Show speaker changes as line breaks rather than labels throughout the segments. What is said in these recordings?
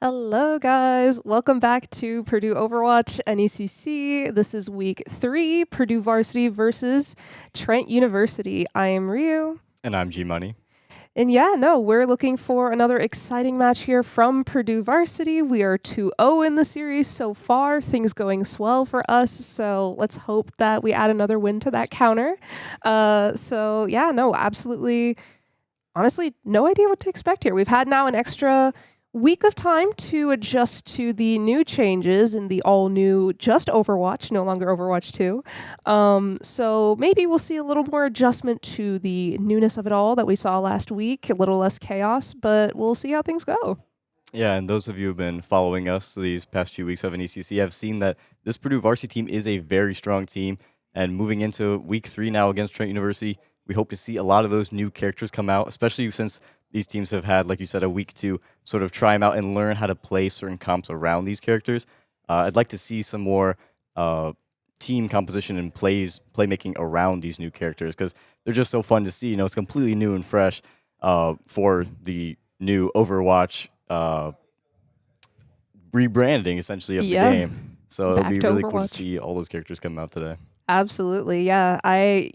Hello, guys. Welcome back to Purdue Overwatch NECC. This is week 3, Purdue Varsity versus Trent University. I am Ryu.
And I'm G Money.
And yeah, no, we're looking for another exciting match here from Purdue Varsity. We are 2-0 in the series so far. Things going swell for us. So let's hope that we add another win to that counter. So yeah, no, absolutely. Honestly, no idea what to expect here. We've had now an extra week of time to adjust to the new changes in the all-new just Overwatch, no longer Overwatch 2. So maybe we'll see a little more adjustment to the newness of it all that we saw last week, a little less chaos, but we'll see how things go.
Yeah, and those of you who have been following us these past few weeks of NECC have seen that this Purdue varsity team is a very strong team. And moving into week 3 now against Trent University, we hope to see a lot of those new characters come out, especially since these teams have had, like you said, a week to sort of try them out and learn how to play certain comps around these characters. I'd like to see some more team composition and playmaking around these new characters because they're just so fun to see. You know, it's completely new and fresh for the new Overwatch rebranding, essentially, of the game. So it'll be really cool to see all those characters come out today.
Absolutely, yeah.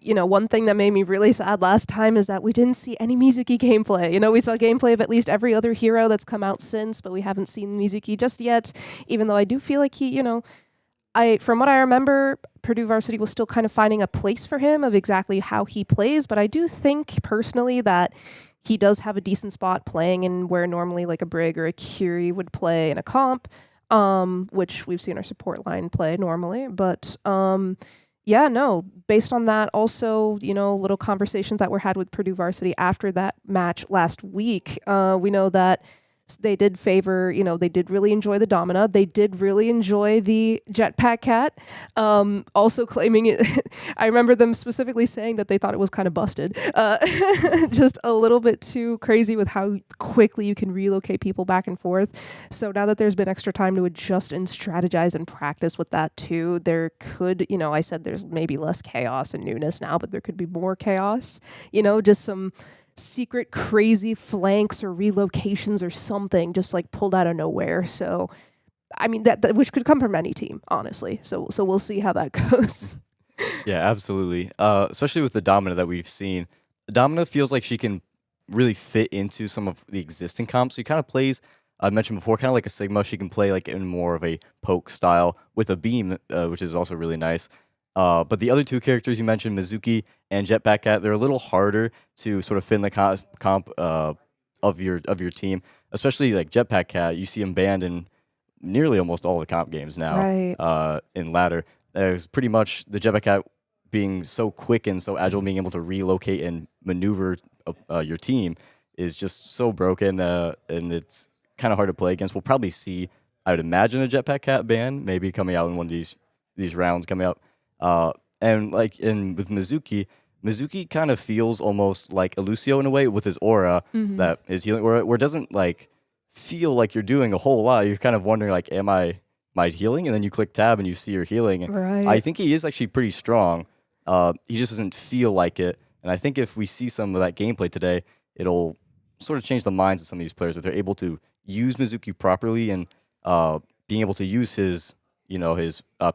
One thing that made me really sad last time is that we didn't see any Mizuki gameplay. You know, we saw gameplay of at least every other hero that's come out since, but we haven't seen Mizuki just yet, even though I do feel like from what I remember, Purdue Varsity was still kind of finding a place for him of exactly how he plays, but I do think personally that he does have a decent spot playing in where normally like a Brig or a Curie would play in a comp, which we've seen our support line play normally, but yeah, no, based on that, also, little conversations that were had with Purdue Varsity after that match last week, we know that they did favor, they did really enjoy the Domina. They did really enjoy the Jetpack Cat. Also claiming it, I remember them specifically saying that they thought it was kind of busted. Just a little bit too crazy with how quickly you can relocate people back and forth. So now that there's been extra time to adjust and strategize and practice with that too, there could, I said there's maybe less chaos and newness now, but there could be more chaos, just some secret crazy flanks or relocations or something just like pulled out of nowhere. So I mean that which could come from any team, honestly. So we'll see how that goes.
Yeah, absolutely. Especially with the Domina that we've seen. The Domina feels like she can really fit into some of the existing comps. She kind of plays, I mentioned before, kind of like a Sigma. She can play like in more of a poke style with a beam, which is also really nice. But the other two characters you mentioned, Mizuki and Jetpack Cat, they're a little harder to sort of fit in the comp of your team, especially like Jetpack Cat. You see him banned in nearly almost all the comp games now.
Right.
In ladder, there's pretty much the Jetpack Cat being so quick and so agile, being able to relocate and maneuver your team is just so broken, and it's kind of hard to play against. We'll probably see, I would imagine, a Jetpack Cat ban maybe coming out in one of these rounds coming up. And with Mizuki kind of feels almost like a Lucio in a way with his aura that is healing, where it doesn't like feel like you're doing a whole lot. You're kind of wondering like, am I healing? And then you click tab and you see you're healing. And
right.
I think he is actually pretty strong. He just doesn't feel like it. And I think if we see some of that gameplay today, it'll sort of change the minds of some of these players if they're able to use Mizuki properly and being able to use his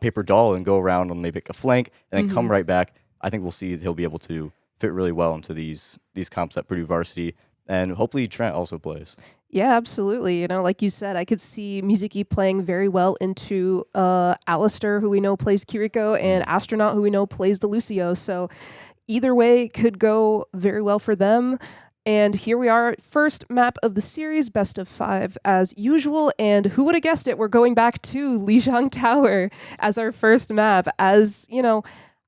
paper doll and go around and maybe pick a flank and then come right back. I think we'll see he'll be able to fit really well into these comps at Purdue Varsity, and hopefully Trent also plays.
Yeah, absolutely. Like you said, I could see Mizuki playing very well into Alistair, who we know plays Kiriko, and Astronaut, who we know plays the Lucio. So either way could go very well for them. And here we are, first map of the series, best of 5 as usual. And who would have guessed it? We're going back to Lijiang Tower as our first map. As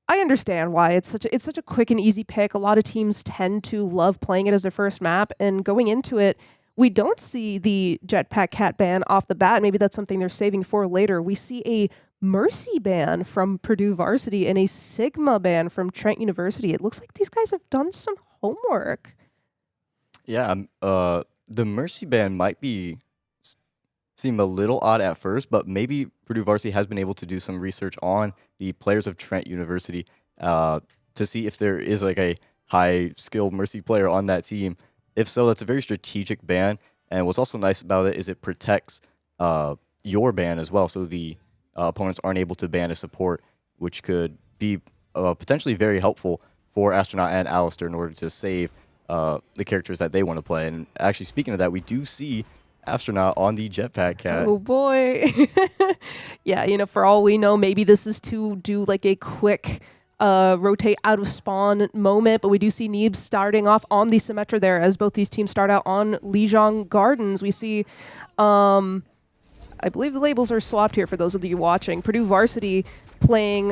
I understand why it's such a quick and easy pick. A lot of teams tend to love playing it as their first map, and going into it, we don't see the Jetpack Cat ban off the bat. Maybe that's something they're saving for later. We see a Mercy ban from Purdue Varsity and a Sigma ban from Trent University. It looks like these guys have done some homework.
Yeah, the Mercy ban might seem a little odd at first, but maybe Purdue Varsity has been able to do some research on the players of Trent University to see if there is like a high-skilled Mercy player on that team. If so, that's a very strategic ban And what's also nice about it is it protects your ban as well, so the opponents aren't able to ban a support, which could be potentially very helpful for Astronaut and Alistair in order to save the characters that they want to play. And actually, speaking of that, we do see Astronaut on the Jetpack Cat.
Oh boy. Yeah, you know, for all we know, maybe this is to do like a quick rotate out of spawn moment, but we do see Neeb starting off on the Symmetra there as both these teams start out on Lijiang Gardens. We see, I believe the labels are swapped here for those of you watching. Purdue Varsity playing,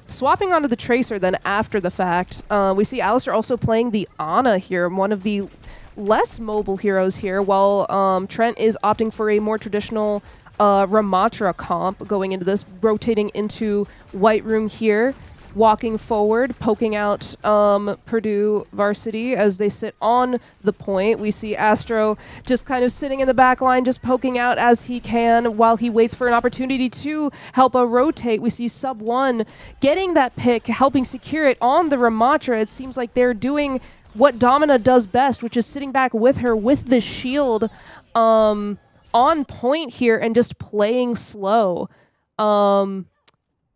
swapping onto the Tracer then after the fact. We see Alistair also playing the Ana here, one of the less mobile heroes here, while Trent is opting for a more traditional Ramatra comp going into this, rotating into White Room here, walking forward, poking out Purdue Varsity as they sit on the point. We see Astro just kind of sitting in the back line, just poking out as he can while he waits for an opportunity to help a rotate. We see Sub 1 getting that pick, helping secure it on the Ramatra. It seems like they're doing what Domina does best, which is sitting back with her with the shield on point here and just playing slow.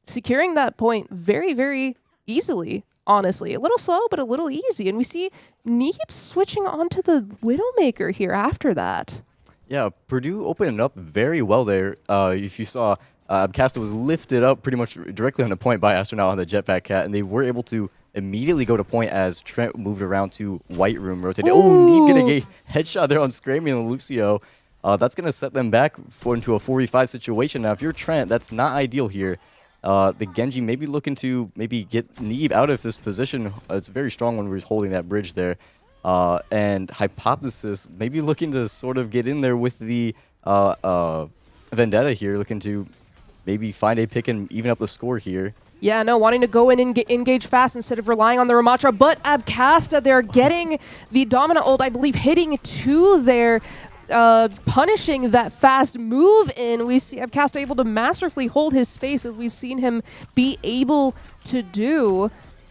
Securing that point very, very easily, honestly. A little slow, but a little easy. And we see Neeb switching onto the Widowmaker here after that.
Yeah, Purdue opened up very well there. If you saw, Abcasta was lifted up pretty much directly on the point by Astronaut on the Jetpack Cat, and they were able to immediately go to point as Trent moved around to White Room, rotating. Oh, Neeb getting a headshot there on Scrammy and Lucio. That's going to set them back into a 4v5 situation. Now, if you're Trent, that's not ideal here. The Genji maybe looking to get Neeb out of this position. It's very strong when he's holding that bridge there. And Hypothesis maybe looking to sort of get in there with the Vendetta here, looking to maybe find a pick and even up the score here.
Yeah, no, wanting to go in and engage fast instead of relying on the Ramatra. But Abcasta, they're getting the Domina ult, I believe, hitting to their punishing that fast move in. We see Abcasta able to masterfully hold his space, as we've seen him be able to do.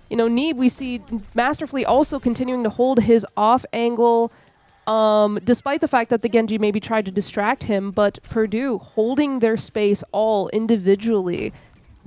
You know, Neeb, we see masterfully also continuing to hold his off angle, despite the fact that the Genji maybe tried to distract him, but Purdue holding their space all individually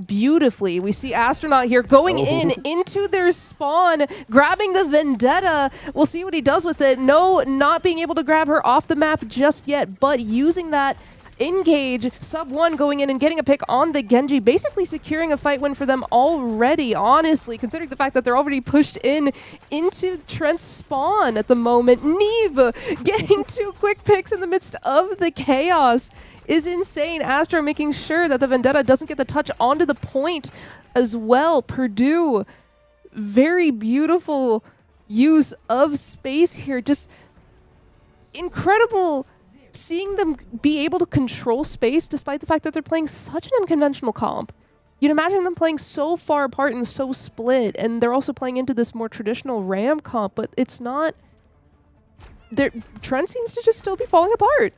beautifully. We see Astronaut here going into their spawn, grabbing the Vendetta. We'll see what he does with it. No, not being able to grab her off the map just yet, but using that engage, Sub 1 going in and getting a pick on the Genji, basically securing a fight win for them already, honestly, considering the fact that they're already pushed into Trent's spawn at the moment. Neeb getting 2 quick picks in the midst of the chaos is insane. Astro making sure that the Vendetta doesn't get the touch onto the point as well. Purdue, very beautiful use of space here. Just incredible seeing them be able to control space despite the fact that they're playing such an unconventional comp. You'd imagine them playing so far apart and so split, and they're also playing into this more traditional Ram comp, but it's not. Trent seems to just still be falling apart.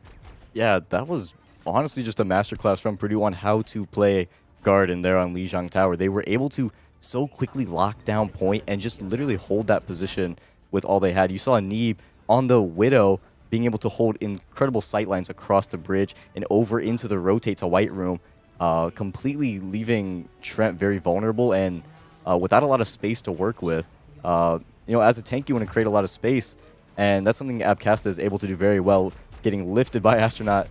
Yeah, that was honestly just a masterclass from Purdue on how to play Garden there on Lijiang Tower. They were able to so quickly lock down point and just literally hold that position with all they had. You saw Neeb on the Widow being able to hold incredible sightlines across the bridge and over into the rotate to White Room, completely leaving Trent very vulnerable and without a lot of space to work with. You know, as a tank, you want to create a lot of space, and that's something Abcasta is able to do very well, getting lifted by Astronaut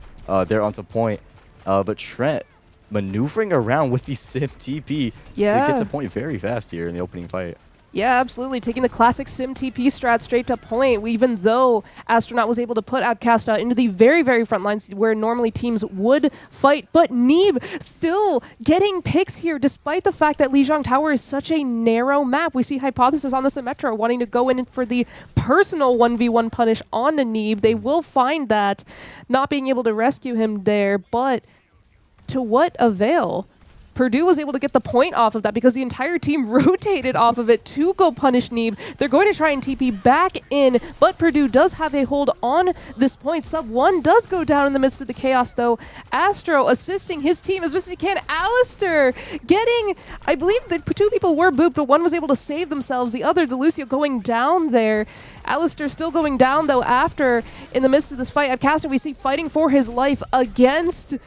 there onto point. But Trent maneuvering around with the Sim TP to get to point very fast here in the opening fight.
Yeah, absolutely. Taking the classic Sim TP strat straight to point, even though Astronaut was able to put Abcasta into the very, very front lines where normally teams would fight. But Neeb still getting picks here, despite the fact that Lijiang Tower is such a narrow map. We see Hypothesis on the Symmetra wanting to go in for the personal 1v1 punish on the Neeb. They will find that, not being able to rescue him there, but to what avail? Purdue was able to get the point off of that because the entire team rotated off of it to go punish Neeb. They're going to try and TP back in, but Purdue does have a hold on this point. Sub 1 does go down in the midst of the chaos, though. Astro assisting his team as best as he can. Alistair getting, I believe that 2 people were booped, but one was able to save themselves. The other, the Lucio, going down there. Alistair still going down, though, after, in the midst of this fight. Abcasta, we see fighting for his life against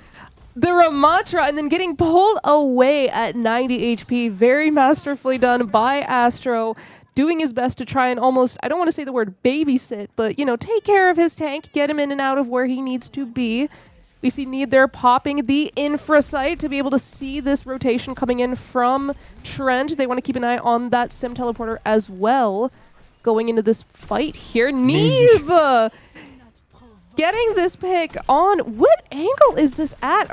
the Ramatra and then getting pulled away at 90 HP. Very masterfully done by Astro, doing his best to try and almost, I don't want to say the word babysit, but, you know, take care of his tank, get him in and out of where he needs to be. We see Need there popping the infra site to be able to see this rotation coming in from Trent. They want to keep an eye on that sim teleporter as well. Going into this fight here, Neeb getting this pick on. What angle is this at?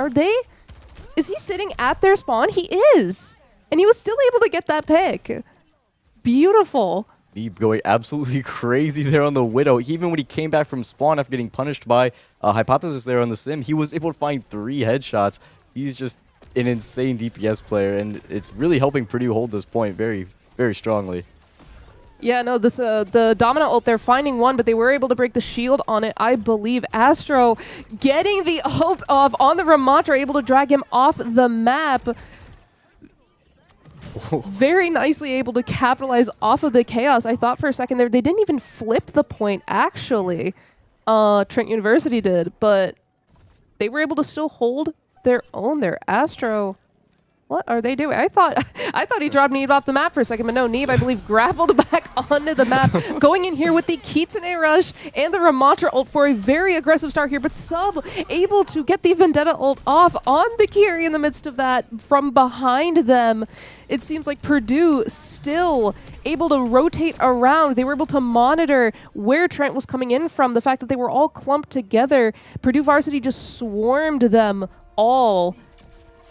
Is he sitting at their spawn? He is. And he was still able to get that pick. Beautiful.
Neeb going absolutely crazy there on the Widow. Even when he came back from spawn after getting punished by Hypothesis there on the sim, he was able to find 3 headshots. He's just an insane DPS player, and it's really helping Purdue hold this point very, very strongly.
Yeah, no, this the Domino ult, they're finding one, but they were able to break the shield on it, I believe. Astro getting the ult off on the Ramatra, able to drag him off the map. Very nicely able to capitalize off of the chaos. I thought for a second there, they didn't even flip the point, actually. Trent University did, but they were able to still hold their own there. Astro, what are they doing? I thought he dropped Neeb off the map for a second, but no, Neeb, I believe, grappled back onto the map. Going in here with the Kitsune Rush and the Ramatra ult for a very aggressive start here, but Sub able to get the Vendetta ult off on the Kiri in the midst of that from behind them. It seems like Purdue still able to rotate around. They were able to monitor where Trent was coming in from. The fact that they were all clumped together. Purdue Varsity just swarmed them all.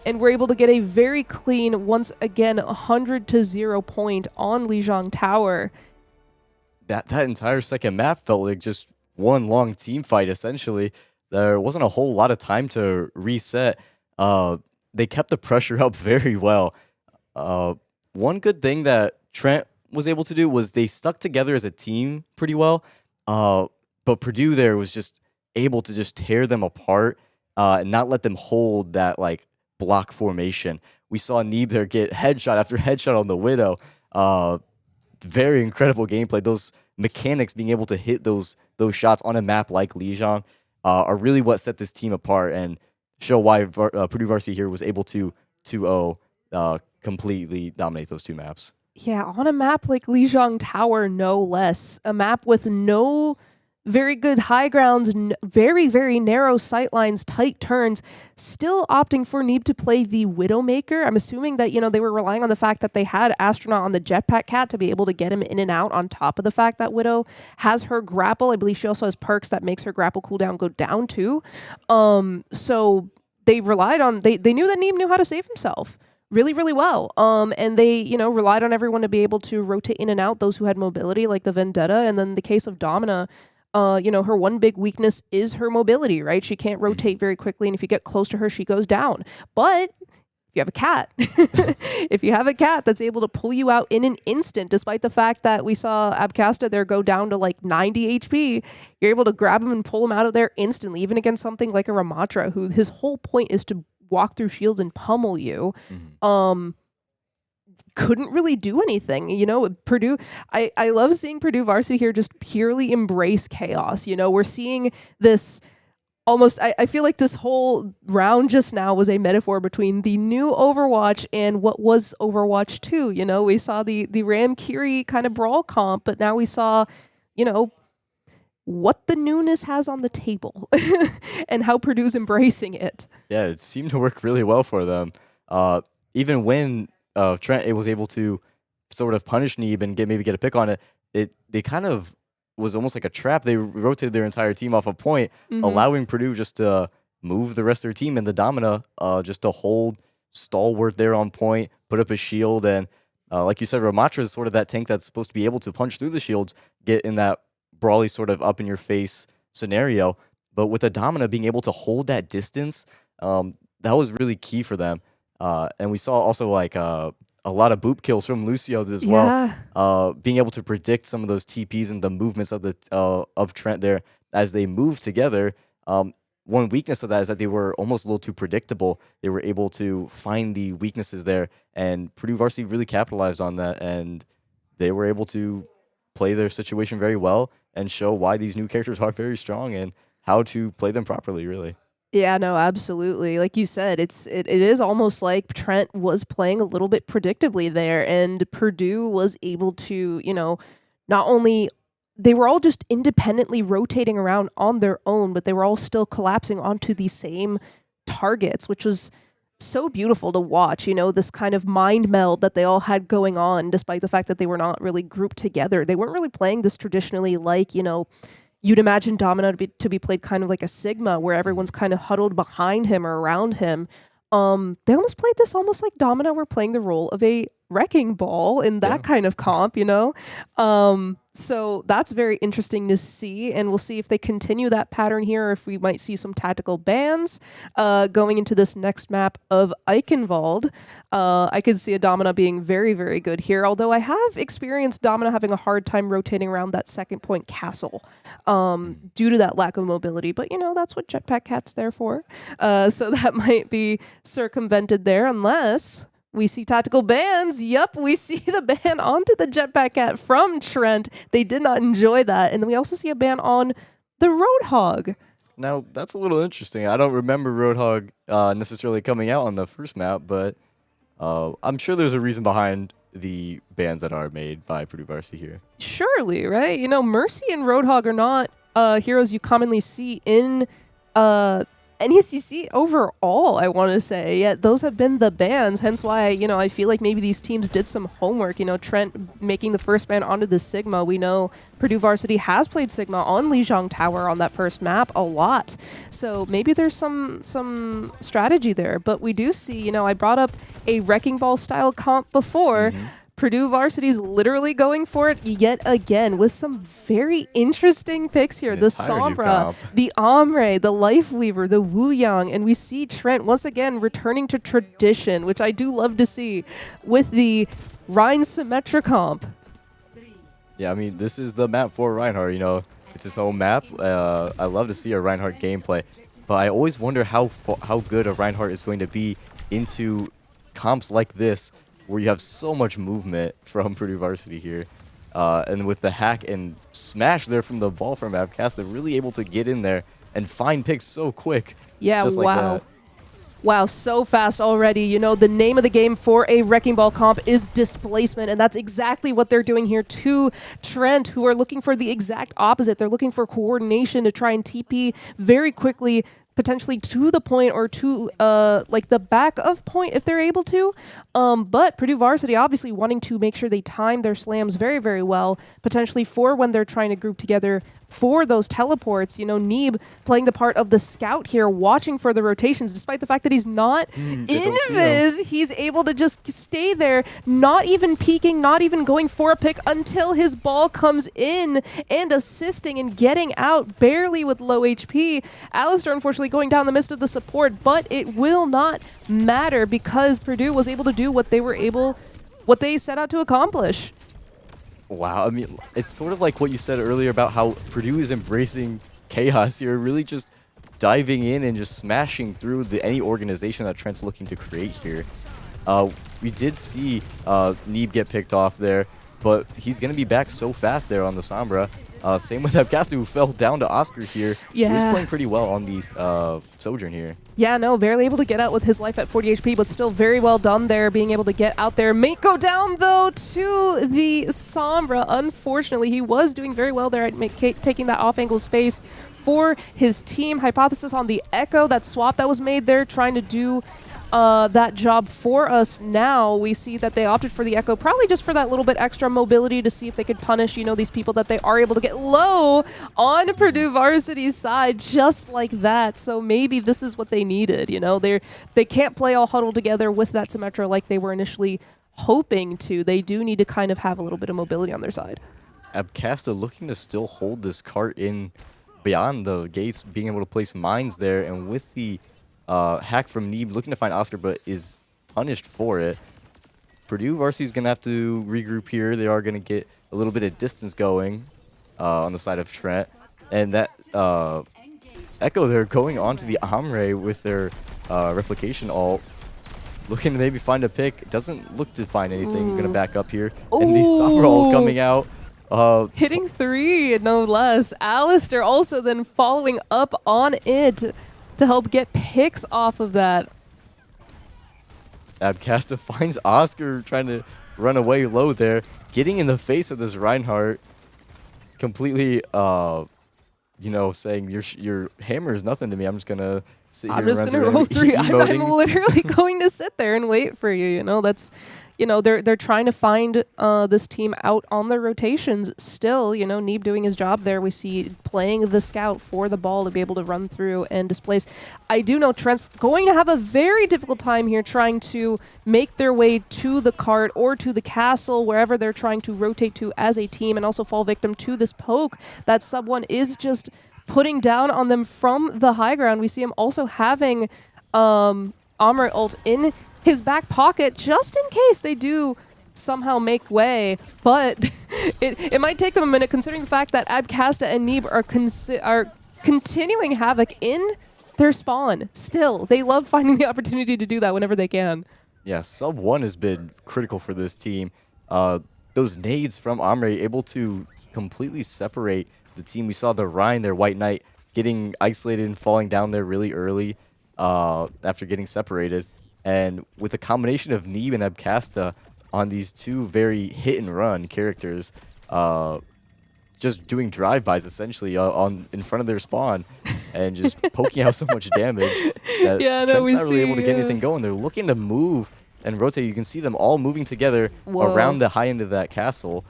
And we're able to get a very clean, once again, 100-0 point on Lijiang Tower.
That entire second map felt like just one long team fight, essentially. There wasn't a whole lot of time to reset. They kept the pressure up very well. One good thing that Trent was able to do was they stuck together as a team pretty well. But Purdue there was just able to just tear them apart and not let them hold that, like, block formation. We saw Neeb there get headshot after headshot on the Widow. Very incredible gameplay. Those mechanics, being able to hit those shots on a map like Lijiang, are really what set this team apart and show why Purdue Varsity here was able to 2-0 completely dominate those 2 maps.
Yeah, on a map like Lijiang Tower, no less. A map with no very good high grounds, very, very narrow sight lines, tight turns, still opting for Neeb to play the Widowmaker. I'm assuming that, you know, they were relying on the fact that they had Astronaut on the Jetpack Cat to be able to get him in and out, on top of the fact that Widow has her grapple. I believe she also has perks that makes her grapple cooldown go down too. So they relied on, they knew that Neeb knew how to save himself really, really well. And they, you know, relied on everyone to be able to rotate in and out, those who had mobility, like the Vendetta. And then the case of Domina, you know, her one big weakness is her mobility, right? She can't rotate very quickly, and if you get close to her, she goes down. But if you have a cat, if you have a cat that's able to pull you out in an instant, despite the fact that we saw Abcasta there go down to like 90 HP, you're able to grab him and pull him out of there instantly, even against something like a Ramatra, who his whole point is to walk through shields and pummel you. Couldn't really do anything. You know, Purdue, I love seeing Purdue Varsity here just purely embrace chaos. You know, we're seeing this almost, I feel like this whole round just now was a metaphor between the new Overwatch and what was Overwatch 2. You know, we saw the Ram Kiri kind of brawl comp, but now we saw, you know, what the newness has on the table and how Purdue's embracing it.
Yeah, it seemed to work really well for them. Even when Trent was able to sort of punish Neeb and maybe get a pick on it, they kind of was almost like a trap. They rotated their entire team off a point, allowing Purdue just to move the rest of their team and the Domina just to hold stalwart there on point, put up a shield, and like you said, Ramatra is sort of that tank that's supposed to be able to punch through the shields, get in that brawly sort of up in your face scenario. But with the Domina being able to hold that distance, that was really key for them. And we saw also like a lot of boop kills from Lucio as
Yeah.
well. Being able to predict some of those TPs and the movements of the of Trent there as they move together. One weakness of that is that they were almost a little too predictable. They were able to find the weaknesses there, and Purdue Varsity really capitalized on that, and they were able to play their situation very well and show why these new characters are very strong and how to play them properly, really.
Yeah, no, absolutely. Like you said, it is almost like Trent was playing a little bit predictably there, and Purdue was able to, not only they were all just independently rotating around on their own, but they were all still collapsing onto the same targets, which was so beautiful to watch, this kind of mind meld that they all had going on, despite the fact that they were not really grouped together. They weren't really playing this traditionally like, you'd imagine Domino to be played kind of like a Sigma, where everyone's kind of huddled behind him or around him. They almost played this almost like Domino were playing the role of a wrecking ball in that kind of comp, So that's very interesting to see, and we'll see if they continue that pattern here, or if we might see some tactical bans going into this next map of Eichenwald. I could see a Domina being very, very good here, although I have experienced Domina having a hard time rotating around that second point castle due to that lack of mobility, but that's what Jetpack Cat's there for. So that might be circumvented there, unless we see tactical bans. Yep, we see the ban onto the Jetpack Cat from Trent. They did not enjoy that. And then we also see a ban on the Roadhog.
Now, that's a little interesting. I don't remember Roadhog necessarily coming out on the first map, but I'm sure there's a reason behind the bans that are made by Purdue Varsity here.
Surely, right? Mercy and Roadhog are not heroes you commonly see in NECC overall, I want to say. Yet those have been the bans, hence why, I feel like maybe these teams did some homework. Trent making the first ban onto the Sigma. We know Purdue Varsity has played Sigma on Lijiang Tower on that first map a lot. So maybe there's some strategy there. But we do see, I brought up a Wrecking Ball style comp before. Purdue Varsity's literally going for it yet again with some very interesting picks here. The Sombra, the Ombre, the Life Weaver, the Wu Yang, and we see Trent once again returning to tradition, which I do love to see, with the Rhine Symmetra comp.
Yeah, I mean, this is the map for Reinhardt, it's his home map. I love to see a Reinhardt gameplay, but I always wonder how good a Reinhardt is going to be into comps like this, where you have so much movement from Purdue Varsity here. And with the hack and smash there from the ball from Abcast, they're really able to get in there and find picks so quick.
Yeah,
just
wow.
Like that.
Wow, so fast already. The name of the game for a Wrecking Ball comp is displacement, and that's exactly what they're doing here to Trent, who are looking for the exact opposite. They're looking for coordination to try and TP very quickly, potentially to the point or to like the back of point if they're able to. But Purdue Varsity obviously wanting to make sure they time their slams very, very well, potentially for when they're trying to group together for those teleports. Neeb playing the part of the scout here, watching for the rotations, despite the fact that he's not invis, he's able to just stay there, not even peeking, not even going for a pick until his ball comes in and assisting and getting out barely with low HP. Alistair unfortunately going down the midst of the support, but it will not matter because Purdue was able to do what they set out to accomplish.
Wow, I mean, it's sort of like what you said earlier about how Purdue is embracing chaos here, really just diving in and just smashing through any organization that Trent's looking to create here. We did see Neeb get picked off there, but he's going to be back so fast there on the Sombra. Same with Abcastu, who fell down to Oscar here.
Yeah.
He was playing pretty well on these Sojourn here.
Yeah, no, barely able to get out with his life at 40 HP, but still very well done there, being able to get out there. Mate go down, though, to the Sombra. Unfortunately, he was doing very well there at taking that off-angle space for his team. Hypothesis on the Echo, that swap that was made there, trying to do that job for us. Now we see that they opted for the Echo, probably just for that little bit extra mobility to see if they could punish, these people that they are able to get low on Purdue Varsity's side, just like that. So maybe this is what they needed. They can't play all huddled together with that Symmetra like they were initially hoping to. They do need to kind of have a little bit of mobility on their side.
Abcasta looking to still hold this cart in beyond the gates, being able to place mines there, and with the hack from Neeb looking to find Oscar, but is punished for it. Purdue Varsity is going to have to regroup here. They are going to get a little bit of distance going on the side of Trent. And that Echo, they're going on to the Omre with their replication ult. Looking to maybe find a pick. Doesn't look to find anything. Going to back up here. And the summer ult coming out.
Hitting 3, no less. Alistair also then following up on it to help get picks off of that.
Abcasta finds Oscar trying to run away low there, getting in the face of this Reinhardt, completely, you know, saying your hammer is nothing to me. I'm just gonna sit here. I'm just gonna roll 3.
I'm literally going to sit there and wait for you. You know, that's, you know, they're trying to find this team out on the rotations still. You know, Neeb doing his job there. We see playing the scout for the ball to be able to run through and displace. I do know Trent's going to have a very difficult time here trying to make their way to the cart or to the castle, wherever they're trying to rotate to as a team, and also fall victim to this poke that Sub 1 is just putting down on them from the high ground. We see him also having Armor ult in his back pocket just in case they do somehow make way, but it might take them a minute considering the fact that Abcasta and Neeb are continuing havoc in their spawn still. They love finding the opportunity to do that whenever they can.
Yeah, Sub 1 has been critical for this team. Those nades from Omre able to completely separate the team. We saw the Rhine, their White Knight, getting isolated and falling down there really early after getting separated. And with a combination of Neeb and Abcasta on these two very hit-and-run characters, just doing drive-bys essentially in front of their spawn and just poking out so much damage that Trent's not really able to get anything going. They're looking to move and rotate. You can see them all moving together around the high end of that castle.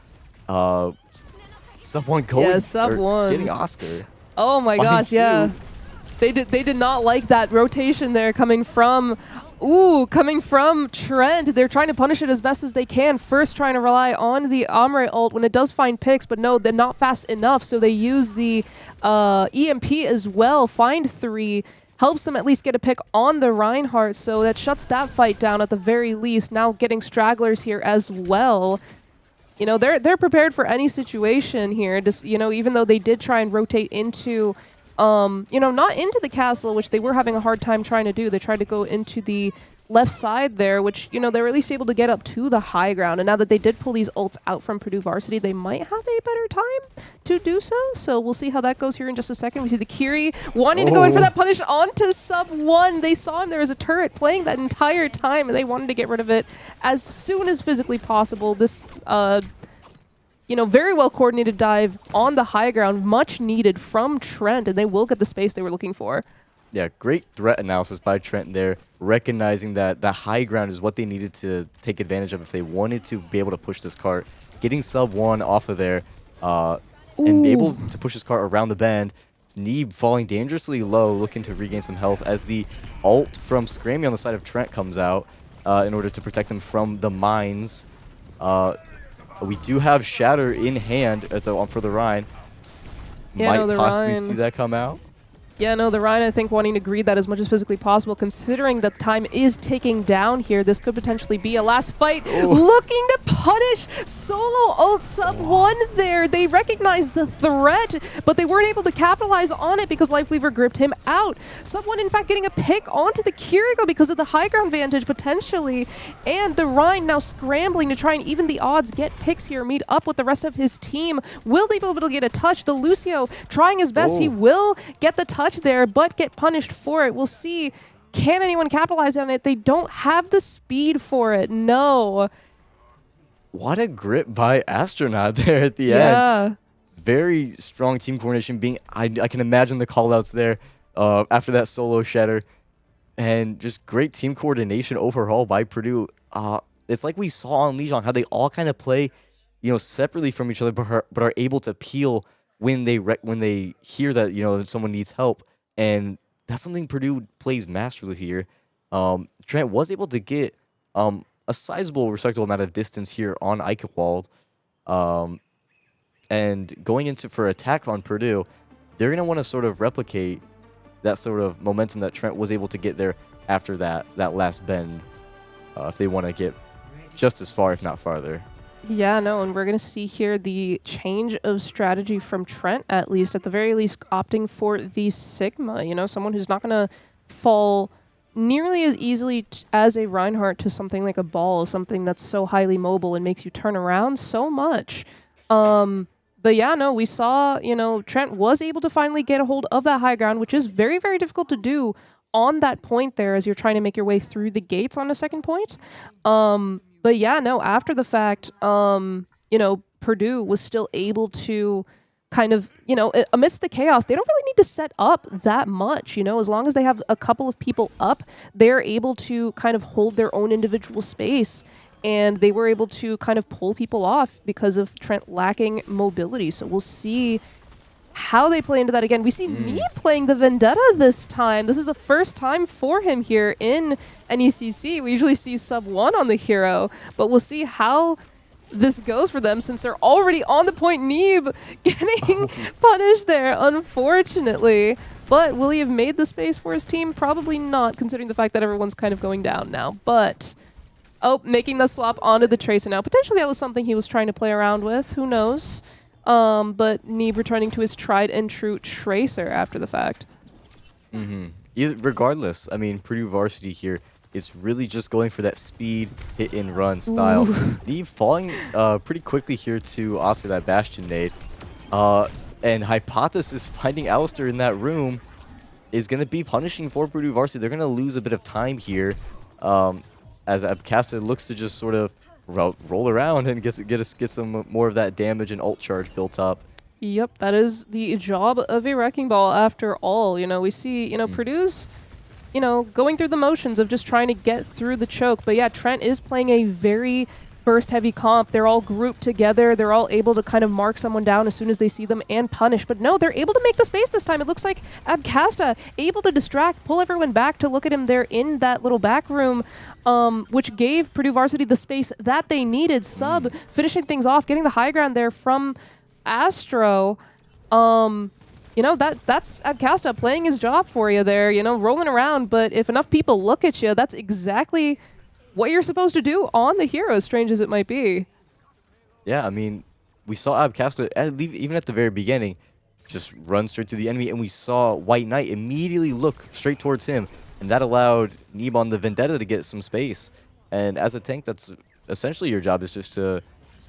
Sub 1 going, getting Oscar.
Oh my gosh, yeah. They did not like that rotation there coming from Trent. They're trying to punish it as best as they can. First trying to rely on the Omre ult when it does find picks, but no, they're not fast enough, so they use the EMP as well. Find 3, helps them at least get a pick on the Reinhardt, so that shuts that fight down at the very least. Now getting stragglers here as well. You know, they're prepared for any situation here. Just, you know, even though they did try and rotate into you know, not into the castle, which they were having a hard time trying to do. They tried to go into the left side there, which, you know, they were at least able to get up to the high ground. And now that they did pull these ults out from Purdue Varsity, they might have a better time to do so. So we'll see how that goes here in just a second. We see the Kiri wanting to go in for that punish onto Sub 1. They saw him there as a turret playing that entire time, and they wanted to get rid of it as soon as physically possible. This you know, very well coordinated dive on the high ground, much needed from Trent, and they will get the space they were looking for.
Yeah, great threat analysis by Trent there, recognizing that the high ground is what they needed to take advantage of if they wanted to be able to push this cart. Getting Sub 1 off of there and be able to push this cart around the bend. It's Neeb falling dangerously low, looking to regain some health as the ult from Scrammy on the side of Trent comes out in order to protect them from the mines. We do have Shatter in hand for the Rhine.
Yeah,
might possibly see that come out.
Yeah, no, the Rhine, I think, wanting to greed that as much as physically possible, considering that time is ticking down here. This could potentially be a last fight. Looking to punish solo ult Sub 1 there. They recognized the threat, but they weren't able to capitalize on it because Life Weaver gripped him out. Sub 1, in fact, getting a pick onto the Kiriko because of the high ground vantage, potentially. And the Rhine now scrambling to try and even the odds, get picks here, meet up with the rest of his team. Will they be able to get a touch? The Lucio trying his best. He will get the touch there, but get punished for it. We'll see. Can anyone capitalize on it? They don't have the speed for it. No.
What a grip by Astronaut there at the end. Very strong team coordination. I can imagine the callouts there after that solo Shatter. And just great team coordination overall by Purdue. It's like we saw on Lijiang, how they all kind of play, you know, separately from each other, but are able to peel when they hear that, you know, that someone needs help. And that's something Purdue plays masterfully here. Trent was able to get a sizable, respectable amount of distance here on Eichenwald. And going into for attack on Purdue, they're going to want to sort of replicate that sort of momentum that Trent was able to get there after that last bend. if they want to get just as far, if not farther.
Yeah, no, and we're going to see here the change of strategy from Trent, at least, at the very least, opting for the Sigma, you know, someone who's not going to fall nearly as easily as a Reinhardt to something like a ball, something that's so highly mobile and makes you turn around so much. But yeah, no, we saw, you know, Trent was able to finally get a hold of that high ground, which is very, very difficult to do on that point there as you're trying to make your way through the gates on a second point. But yeah, no, after the fact, you know, Purdue was still able to kind of, you know, amidst the chaos, they don't really need to set up that much, you know, as long as they have a couple of people up, they're able to kind of hold their own individual space. And they were able to kind of pull people off because of Trent lacking mobility. So we'll see how they play into that again. We see me playing the Vendetta this time. This is the first time for him here in NECC. We usually see sub 1 on the hero, but we'll see how this goes for them since they're already on the point. Neeb getting punished there, unfortunately. But will he have made the space for his team? Probably not, considering the fact that everyone's kind of going down now. But, oh, making the swap onto the Tracer now. Potentially that was something he was trying to play around with. Who knows? But Neeb returning to his tried and true Tracer after the fact.
Regardless, I mean, Purdue Varsity here is really just going for that speed, hit and run style. Neeb falling pretty quickly here to Oscar, that Bastion nade. And Hypothesis finding Alistair in that room is going to be punishing for Purdue Varsity. They're going to lose a bit of time here as Abcasta looks to just sort of roll around and get some more of that damage and ult charge built up.
Yep, that is the job of a Wrecking Ball after all. You know, we see, you know, Purdue's, you know, going through the motions of just trying to get through the choke. But yeah, Trent is playing a very burst-heavy comp. They're all grouped together. They're all able to kind of mark someone down as soon as they see them and punish. But no, they're able to make the space this time. It looks like Abcasta able to distract, pull everyone back to look at him there in that little back room, which gave Purdue Varsity the space that they needed. Sub finishing things off, getting the high ground there from Astro. You know, that's Abcasta playing his job for you there, you know, rolling around. But if enough people look at you, that's exactly what you're supposed to do on the hero, as strange as it might be.
Yeah, I mean, we saw Abcasta, even at the very beginning, just run straight to the enemy, and we saw White Knight immediately look straight towards him, and that allowed Neeb on the Vendetta to get some space. And as a tank, that's essentially your job, is just to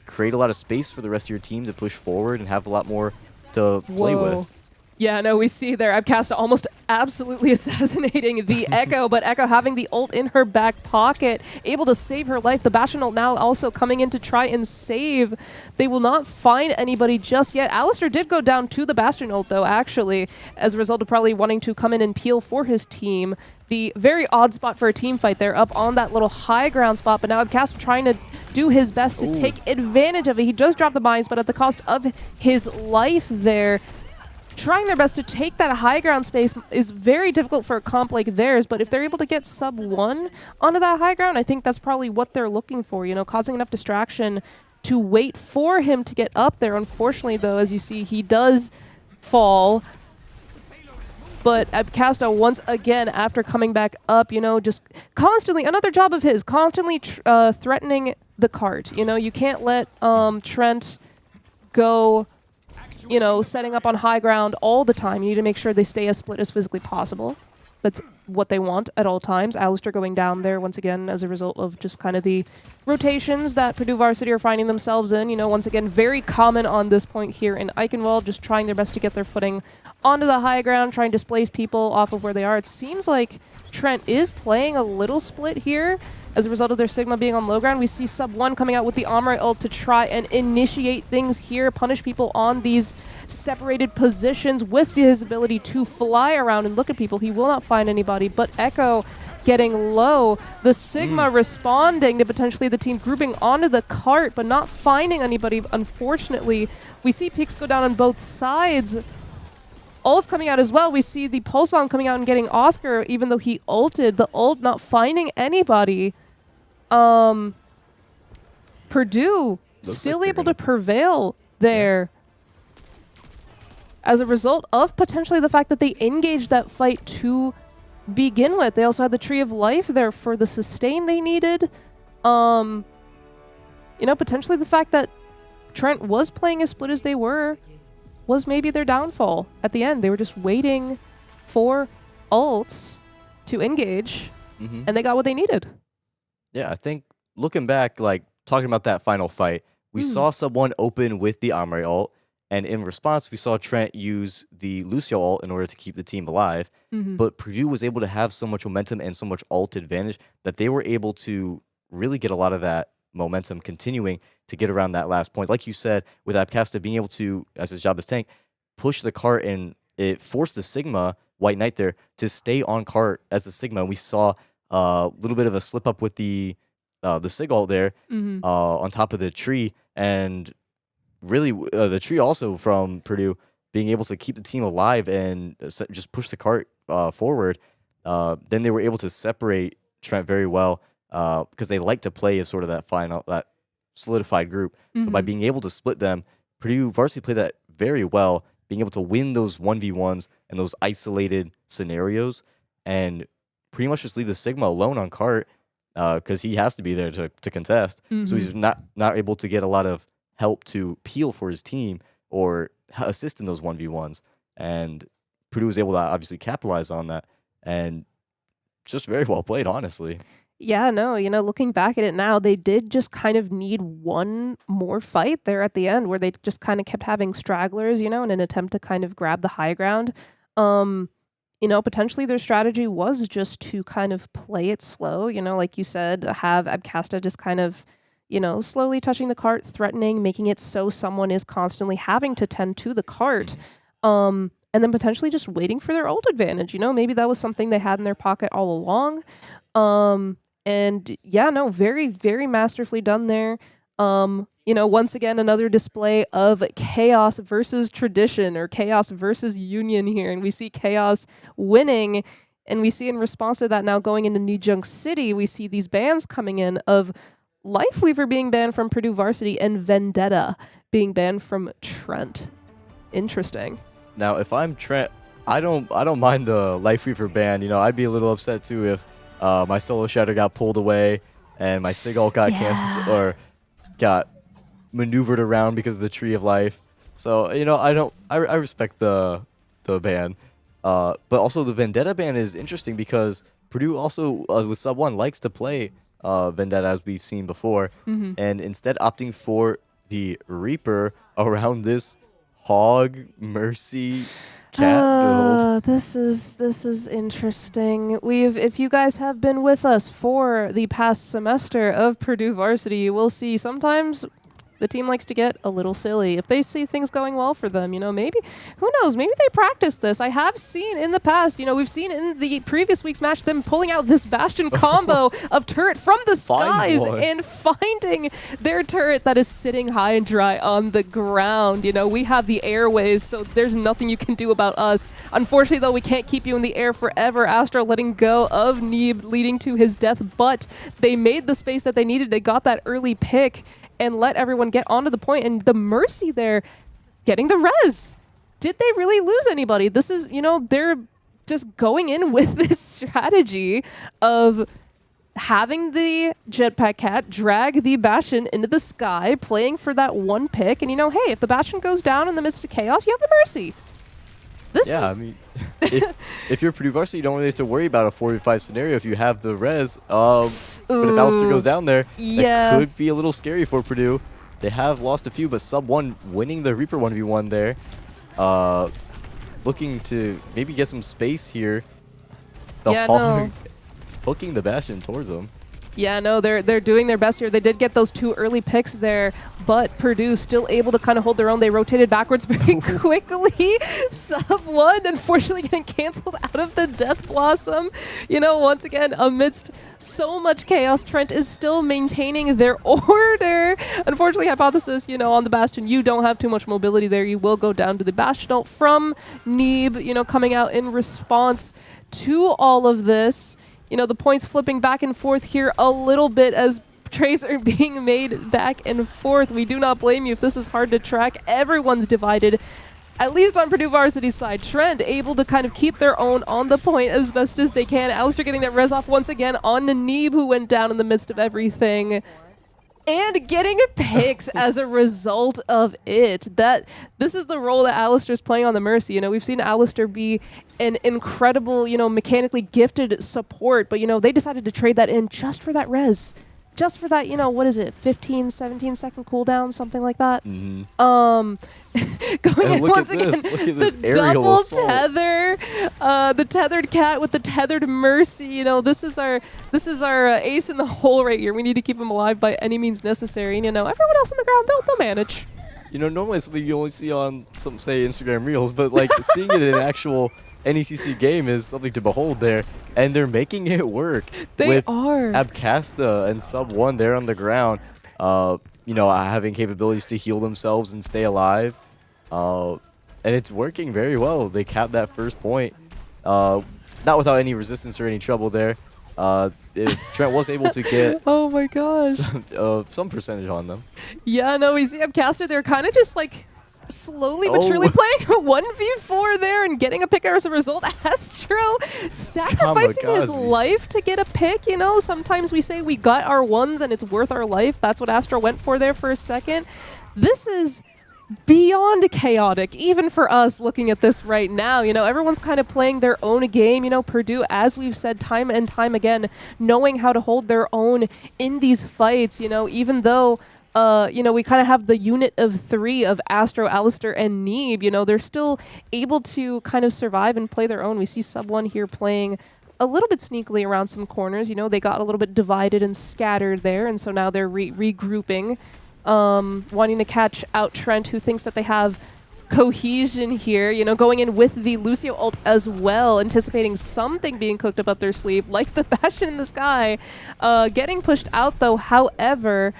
create a lot of space for the rest of your team to push forward and have a lot more to play with.
Yeah, no, we see there Abcasta almost absolutely assassinating the Echo, but Echo having the ult in her back pocket, able to save her life. The Bastion ult now also coming in to try and save. They will not find anybody just yet. Alistair did go down to the Bastion ult, though, actually, as a result of probably wanting to come in and peel for his team. The very odd spot for a team fight there, up on that little high ground spot, but now Abcasta trying to do his best to take advantage of it. He does drop the binds, but at the cost of his life there. Trying their best to take that high ground space is very difficult for a comp like theirs, but if they're able to get sub 1 onto that high ground, I think that's probably what they're looking for, you know, causing enough distraction to wait for him to get up there. Unfortunately, though, as you see, he does fall. But Abcasta, once again, after coming back up, you know, just constantly, another job of his, constantly threatening the cart. You know, you can't let Trent go, you know, setting up on high ground all the time. You need to make sure they stay as split as physically possible. That's what they want at all times. Alistair going down there once again as a result of just kind of the rotations that Purdue Varsity are finding themselves in. You know, once again, very common on this point here in Eichenwald, just trying their best to get their footing onto the high ground, trying to displace people off of where they are. It seems like Trent is playing a little split here. As a result of their Sigma being on low ground, we see sub 1 coming out with the Omri ult to try and initiate things here, punish people on these separated positions with his ability to fly around and look at people. He will not find anybody, but Echo getting low. The Sigma responding to potentially the team grouping onto the cart, but not finding anybody, unfortunately. We see peaks go down on both sides. Ult's coming out as well. We see the pulse bomb coming out and getting Oscar, even though he ulted. The ult not finding anybody. Purdue still able to prevail there. As a result of potentially the fact that they engaged that fight to begin with. They also had the Tree of Life there for the sustain they needed. Potentially the fact that Trent was playing as split as they were was maybe their downfall at the end. They were just waiting for ults to engage, and they got what they needed. Yeah,
I think looking back, like talking about that final fight, we saw someone open with the Omri ult, and in response, we saw Trent use the Lucio ult in order to keep the team alive. But Purdue was able to have so much momentum and so much ult advantage that they were able to really get a lot of that momentum continuing to get around that last point. Like you said, with Abcasta being able to, as his job as tank, push the cart, and it forced the Sigma, White Knight there, to stay on cart as a Sigma. And we saw a little bit of a slip up with the Sig ult there on top of the tree, and really the tree also from Purdue being able to keep the team alive and just push the cart forward. Then they were able to separate Trent very well because they like to play as sort of that solidified group. So by being able to split them, Purdue varsity played that very well, being able to win those 1v1s and those isolated scenarios, and pretty much just leave the Sigma alone on cart because he has to be there to contest. So he's not able to get a lot of help to peel for his team or assist in those 1v1s. And Purdue was able to obviously capitalize on that, and just very well played, honestly.
Yeah, no, looking back at it now, they did just kind of need one more fight there at the end where they just kind of kept having stragglers, in an attempt to kind of grab the high ground. Potentially their strategy was just to kind of play it slow, like you said, have Abcasta just kind of, slowly touching the cart, threatening, making it so someone is constantly having to tend to the cart. And then potentially just waiting for their ult advantage. Maybe that was something they had in their pocket all along. And yeah, no, very, very masterfully done there. Once again, another display of chaos versus tradition, or chaos versus union here. And we see chaos winning. And we see in response to that, now going into New Junk City, we see these bans coming in of Lifeweaver being banned from Purdue Varsity and Vendetta being banned from Trent. Interesting.
Now, if I'm Trent, I don't mind the Lifeweaver ban. I'd be a little upset too if my solo shatter got pulled away and my Sig ult got canceled or got maneuvered around because of the Tree of Life. So I respect the ban, but also the Vendetta ban is interesting because Purdue also with sub 1 likes to play Vendetta, as we've seen before, and instead opting for the Reaper around this Hog Mercy cat build.
This is interesting. If you guys have been with us for the past semester of Purdue Varsity, you will see sometimes the team likes to get a little silly. If they see things going well for them, maybe, who knows, maybe they practice this. I have seen in the past, we've seen in the previous week's match them pulling out this Bastion combo of turret from the skies and finding their turret that is sitting high and dry on the ground. We have the airways, so there's nothing you can do about us. Unfortunately, though, we can't keep you in the air forever. Astro letting go of Neeb, leading to his death, but they made the space that they needed. They got that early pick and let everyone get onto the point, and the Mercy there getting the res. Did they really lose anybody? This is, they're just going in with this strategy of having the Jetpack Cat drag the Bastion into the sky, playing for that one pick, and hey, if the Bastion goes down in the midst of chaos, you have the Mercy.
If you're Purdue Varsity, you don't really have to worry about a 4v5 scenario if you have the res. But if Alistair goes down there, that could be a little scary for Purdue. They have lost a few, but sub 1 winning the Reaper 1v1 there. Looking to maybe get some space here. Hog hooking the Bastion towards them.
Yeah, no, they're doing their best here. They did get those 2 early picks there, but Purdue still able to kind of hold their own. They rotated backwards very quickly. Sub 1, unfortunately, getting canceled out of the Death Blossom. Once again, amidst so much chaos, Trent is still maintaining their order. Unfortunately, Hypothesis, on the Bastion, you don't have too much mobility there. You will go down to the Bastion ult from Neeb, coming out in response to all of this. The points flipping back and forth here a little bit as trades are being made back and forth. We do not blame you if this is hard to track. Everyone's divided. at least on Purdue Varsity's side, Trent able to kind of keep their own on the point as best as they can. Alistair getting that res off once again on Nanib, who went down in the midst of everything. And getting picks as a result of it. This is the role that Alistair's playing on the Mercy. You know, we've seen Alistair be an incredible, you know, mechanically gifted support, but, you know, they decided to trade that in just for that res. Just for that, you know, what is it, 15, 17 second cooldown, something like that.
Mm-hmm.
Going in once again,
look at this
the
aerial
double
assault.
tether, the tethered cat with the tethered Mercy. You know, this is our ace in the hole right here. We need to keep him alive by any means necessary. And, you know, everyone else on the ground, they'll manage.
You know, normally it's something you only see on some, say, Instagram Reels, but like seeing it in an actual NECC game is something to behold there, and they're making it work.
They are.
Abcasta and Sub 1 there on the ground, you know, having capabilities to heal themselves and stay alive, and it's working very well. They capped that first point, not without any resistance or any trouble there. Trent was able to get
oh my gosh,
some percentage on them.
Yeah, no, we see Abcasta there kind of just like slowly but surely playing a 1v4 there and getting a pick as a result. Astro sacrificing his life to get a pick. You know, sometimes we say we got our ones and it's worth our life. That's what Astro went for there for a second. This is beyond chaotic, even for us looking at this right now. You know, everyone's kind of playing their own game. You know, Purdue, as we've said time and time again, knowing how to hold their own in these fights, you know, even though you know, we kind of have the unit of 3 of Astro, Alistair, and Neeb. You know, they're still able to kind of survive and play their own. We see Sub 1 here playing a little bit sneakily around some corners. You know, they got a little bit divided and scattered there, and so now they're regrouping, wanting to catch out Trent, who thinks that they have cohesion here, you know, going in with the Lucio ult as well, anticipating something being cooked up their sleeve, like the Bastion in the sky. Getting pushed out, though, however...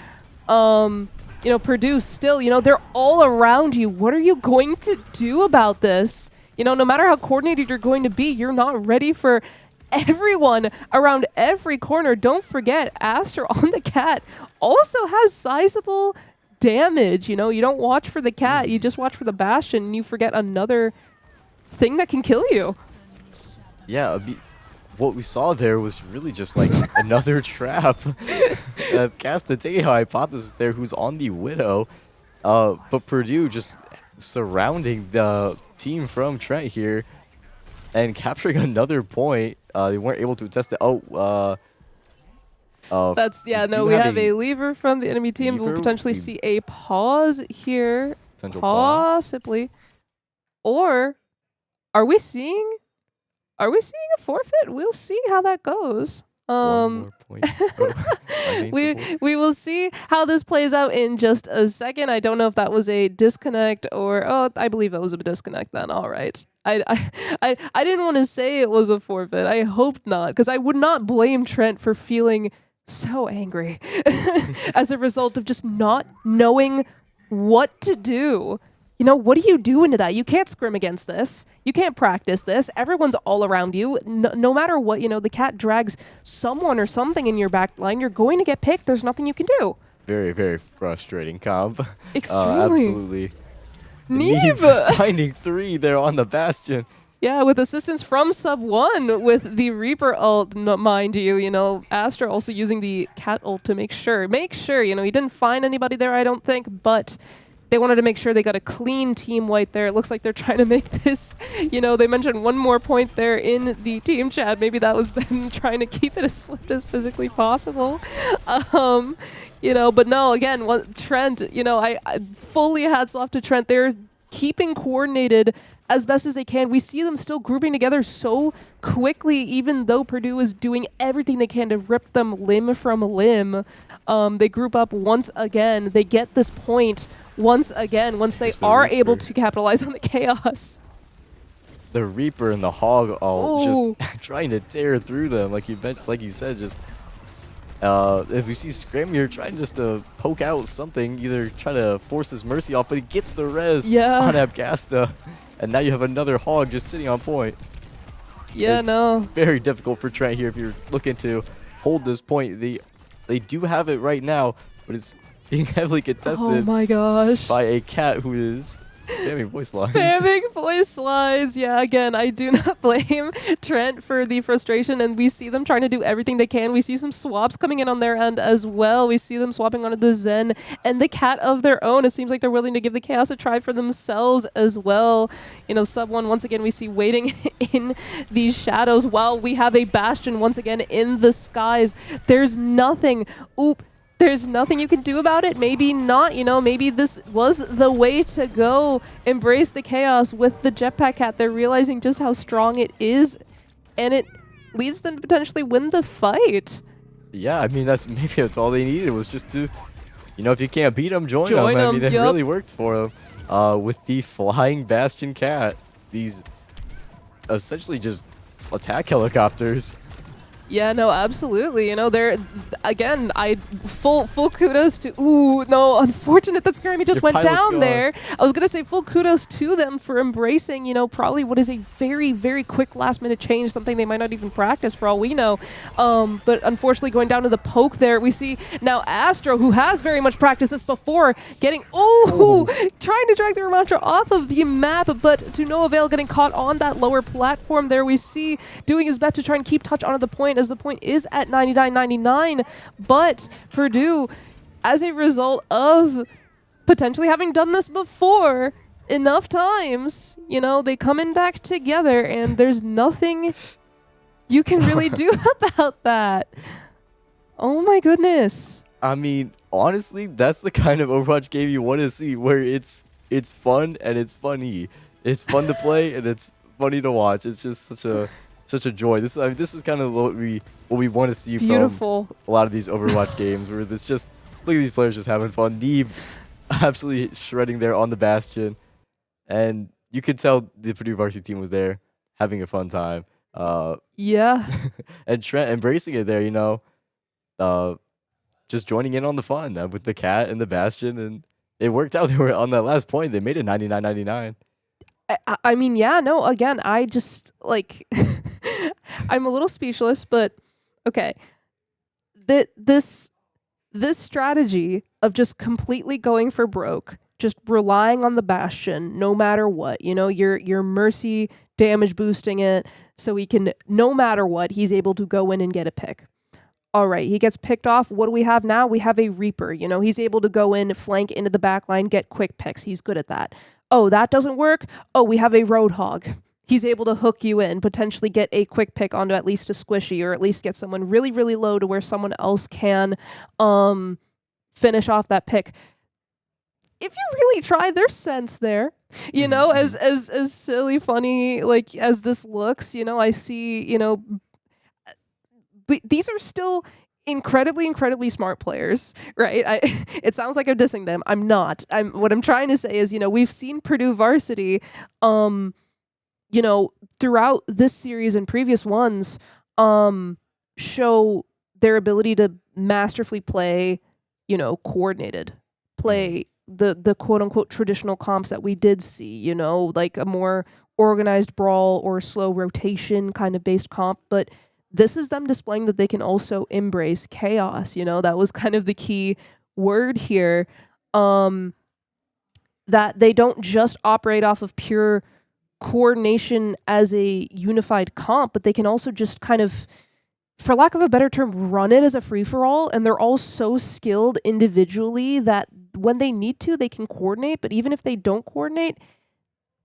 you know, Purdue still, you know, they're all around you. What are you going to do about this? You know, no matter how coordinated you're going to be, you're not ready for everyone around every corner. Don't forget, Aster on the cat also has sizable damage. You know, you don't watch for the cat, you just watch for the Bastion, and you forget another thing that can kill you.
Yeah, what we saw there was really just like another trap. Cast a taking a hypothesis there who's on the Widow. But Purdue just surrounding the team from Trent here and capturing another point. They weren't able to test it.
That's, yeah, no, we have a lever from the enemy team. We'll potentially see a pause here. Possibly. Or are we seeing a forfeit? We'll see how that goes.
One more point.
We will see how this plays out in just a second. I don't know if that was a disconnect or I believe it was a disconnect then. All right. I didn't want to say it was a forfeit. I hoped not, because I would not blame Trent for feeling so angry as a result of just not knowing what to do. You know, what do you do into that? You can't scrim against this. You can't practice this. Everyone's all around you. No matter what, you know, the cat drags someone or something in your back line, you're going to get picked. There's nothing you can do.
Very, very frustrating comp.
Extremely.
Absolutely.
Neeb
finding 3 there on the Bastion.
Yeah, with assistance from Sub 1 with the Reaper ult, mind you. You know, Astra also using the cat ult to make sure, you know, he didn't find anybody there, I don't think, but... they wanted to make sure they got a clean team wipe there. It looks like they're trying to make this, you know, they mentioned one more point there in the team chat. Maybe that was them trying to keep it as swift as physically possible. You know, but no, again, Trent, you know, I fully hats off to Trent. They're keeping coordinated as best as they can. We see them still grouping together so quickly, even though Purdue is doing everything they can to rip them limb from limb. They group up once again. They get this point once again, once they are able to capitalize on the chaos.
The Reaper and the Hog all just trying to tear through them, like you mentioned, like you said, just if we see Scram here trying just to poke out something, either try to force his Mercy off, but he gets the res on Abcasta. And now you have another Hog just sitting on point.
Yeah,
it's very difficult for Trent here if you're looking to hold this point. They do have it right now, but it's being heavily contested.
Oh my gosh!
By a cat who is spamming voice lines.
Spamming voice slides. Yeah, again, I do not blame Trent for the frustration, and we see them trying to do everything they can. We see some swaps coming in on their end as well. We see them swapping onto the Zen and the Cat of their own. It seems like they're willing to give the Chaos a try for themselves as well. You know, Sub 1, once again, we see waiting in these shadows while we have a Bastion once again in the skies. There's nothing. Oop. There's nothing you can do about it. Maybe not, you know, maybe this was the way to go. Embrace the chaos with the Jetpack Cat. They're realizing just how strong it is, and it leads them to potentially win the fight.
Yeah, I mean, maybe that's all they needed was just to, you know, if you can't beat them, join them.
Join
I mean, it
yep.
really worked for them. With the Flying Bastion Cat, these essentially just attack helicopters.
Yeah, no, absolutely. You know, they're again. Full kudos to. Ooh, no, unfortunate that Scrammy just went down
gone.
there. I was gonna say full kudos to them for embracing. You know, probably what is a very very quick last minute change, something they might not even practice for all we know. But unfortunately, going down to the poke there, we see now Astro, who has very much practiced this before, getting trying to drag the Ramantra off of the map, but to no avail, getting caught on that lower platform there. We see doing his best to try and keep touch onto the point, as the point is at 99.99, but Purdue, as a result of potentially having done this before enough times, you know, they come in back together, and there's nothing you can really do about that. Oh my goodness.
I mean, honestly, that's the kind of Overwatch game you want to see, where it's fun and it's funny. It's fun to play and it's funny to watch. It's just such a joy. This is kind of what we want to see
Beautiful.
from a lot of these Overwatch games, where it's just, look at these players just having fun. Neeb absolutely shredding there on the Bastion, and you could tell the Purdue varsity team was there having a fun time.
Yeah.
And Trent embracing it there, you know, just joining in on the fun with the Cat and the Bastion, and it worked out. They were on that last point. They made it 99.99.
I mean, yeah, no, again, I just, like, I'm a little speechless, but, okay. This strategy of just completely going for broke, just relying on the Bastion, no matter what, you know, your Mercy damage boosting it, so he can, no matter what, he's able to go in and get a pick. All right, he gets picked off. What do we have now? We have a Reaper. You know, he's able to go in, flank into the back line, get quick picks. He's good at that. Oh, that doesn't work? Oh, we have a Roadhog. He's able to hook you in, potentially get a quick pick onto at least a squishy, or at least get someone really, really low to where someone else can finish off that pick. If you really try, there's sense there. You know, as silly, funny, like, as this looks, you know, I see, you know, these are still incredibly smart players, right? It sounds like I'm dissing them. I'm not. What I'm trying to say is, you know, we've seen Purdue varsity, you know, throughout this series and previous ones, show their ability to masterfully play, you know, coordinated play, the quote unquote traditional comps that we did see, you know, like a more organized brawl or slow rotation kind of based comp, but this is them displaying that they can also embrace chaos. You know, that was kind of the key word here. That they don't just operate off of pure coordination as a unified comp, but they can also just kind of, for lack of a better term, run it as a free-for-all. And they're all so skilled individually that when they need to, they can coordinate. But even if they don't coordinate,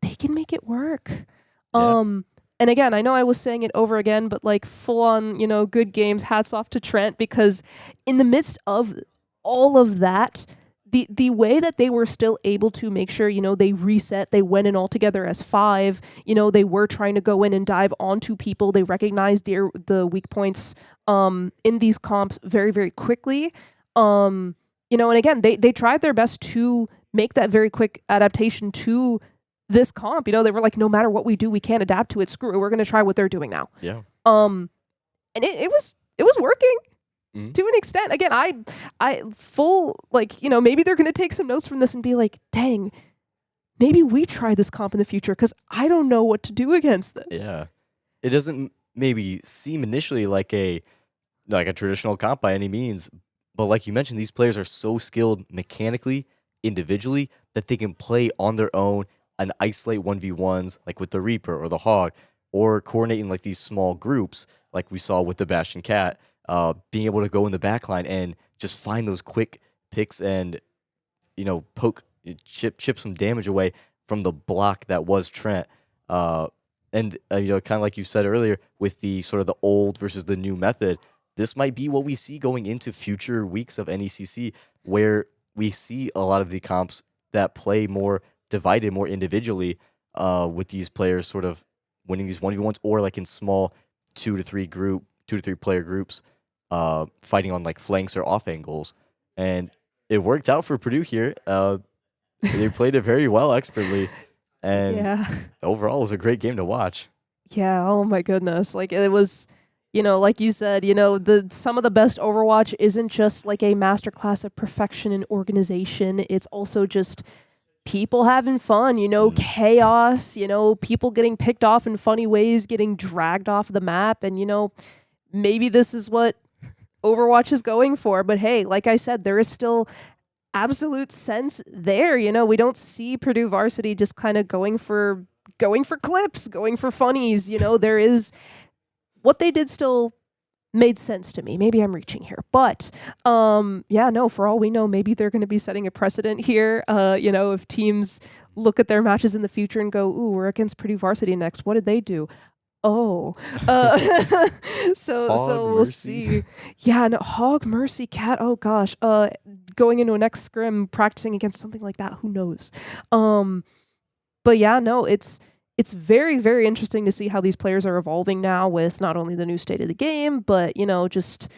they can make it work.
Yeah.
And again, I know I was saying it over again, but like full on, you know, good games, hats off to Trent, because in the midst of all of that, the way that they were still able to make sure, you know, they reset, they went in all together as 5, you know, they were trying to go in and dive onto people. They recognized the weak points in these comps very, very quickly. You know, and again, they tried their best to make that very quick adaptation to this comp. You know, they were like, no matter what we do, we can't adapt to it. Screw it. We're going to try what they're doing now.
Yeah.
And it was working to an extent. Again, I full, like, you know, maybe they're going to take some notes from this and be like, dang, maybe we try this comp in the future, because I don't know what to do against this.
Yeah. It doesn't maybe seem initially like a traditional comp by any means, but like you mentioned, these players are so skilled mechanically, individually, that they can play on their own an isolate 1v1s like with the Reaper or the Hog, or coordinating like these small groups like we saw with the Bastion Cat, being able to go in the backline and just find those quick picks and, poke, chip some damage away from the block that was Trent. And kind of like you said earlier, with the sort of the old versus the new method, this might be what we see going into future weeks of NECC, where we see a lot of the comps that play more divided, more individually, with these players sort of winning these 1v1s, or like in small 2 to 3 player groups, fighting on like flanks or off angles. And it worked out for Purdue here. They played it very well, expertly, and
Yeah.
overall it was a great game to watch.
Yeah, oh my goodness. Like it was, like you said, some of the best Overwatch isn't just like a masterclass of perfection and organization. It's also just people having fun, chaos, people getting picked off in funny ways, getting dragged off the map. And, maybe this is what Overwatch is going for. But hey, like I said, there is still absolute sense there. We don't see Purdue varsity just kind of going for clips, going for funnies. There is what they did still made sense to me. Maybe I'm reaching here, but for all we know, maybe they're going to be setting a precedent here. If teams look at their matches in the future and go, "Ooh, we're against Purdue varsity next. What did they do?" Oh, so we'll
Mercy.
see. Yeah, no, Hog, Mercy, Cat. Oh gosh, going into a next scrim, practicing against something like that. Who knows? But yeah, no, it's very, very interesting to see how these players are evolving now with not only the new state of the game, but, just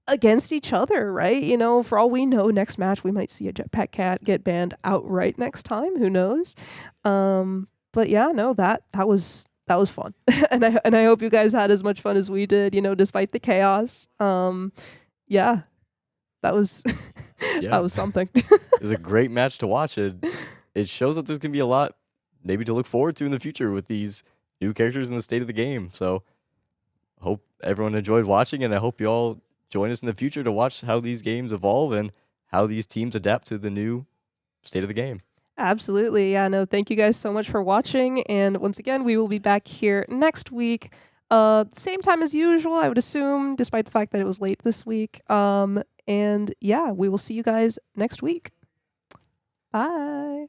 against each other, right? For all we know, next match we might see a Jetpack Cat get banned outright next time. Who knows? But yeah, no, that was fun. and I hope you guys had as much fun as we did, despite the chaos. Yeah, that was that was something.
It was a great match to watch. It shows that there's going to be a lot maybe to look forward to in the future with these new characters in the state of the game. So hope everyone enjoyed watching, and I hope you all join us in the future to watch how these games evolve and how these teams adapt to the new state of the game.
Absolutely. Yeah, no, thank you guys so much for watching. And once again, we will be back here next week. Same time as usual, I would assume, despite the fact that it was late this week. And yeah, we will see you guys next week. Bye.